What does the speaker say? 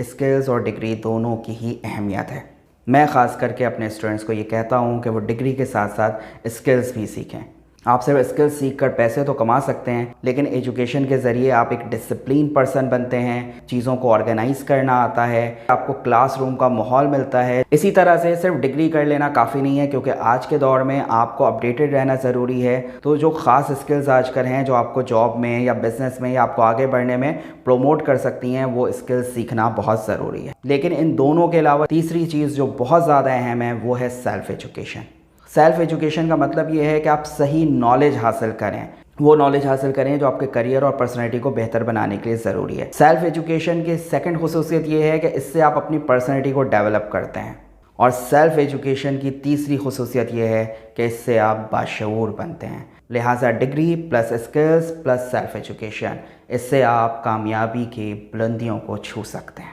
Skills और degree दोनों की ही अहमियत है। मैं ख़ास करके अपने स्टूडेंट्स को ये कहता हूँ कि वो डिग्री के साथ साथ स्किल्स भी सीखें। आप सिर्फ स्किल्स सीख कर पैसे तो कमा सकते हैं, लेकिन एजुकेशन के ज़रिए आप एक डिसिप्लिन पर्सन बनते हैं, चीज़ों को ऑर्गेनाइज़ करना आता है, आपको क्लासरूम का माहौल मिलता है। इसी तरह से सिर्फ डिग्री कर लेना काफ़ी नहीं है, क्योंकि आज के दौर में आपको अपडेटेड रहना ज़रूरी है। तो जो ख़ास स्किल्स आजकल हैं जो आपको जॉब में या बिज़नेस में या आपको आगे बढ़ने में प्रमोट कर सकती हैं, वो स्किल्स सीखना बहुत ज़रूरी है। लेकिन इन दोनों के अलावा तीसरी चीज़ जो बहुत ज़्यादा अहम है वो है सेल्फ़ एजुकेशन। सेल्फ़ एजुकेशन का मतलब ये है कि आप सही नॉलेज हासिल करें, वो नॉलेज हासिल करें जो आपके करियर और पर्सनैलिटी को बेहतर बनाने के लिए ज़रूरी है। सेल्फ़ एजुकेशन की सेकंड खुसूसियत ये है कि इससे आप अपनी पर्सनैलिटी को डेवलप करते हैं। और सेल्फ़ एजुकेशन की तीसरी खुसूसियत ये है कि इससे आप बाशऊर बनते हैं। लिहाजा degree plus skills plus self education, इससे आप कामयाबी की बुलंदियों को छू सकते हैं।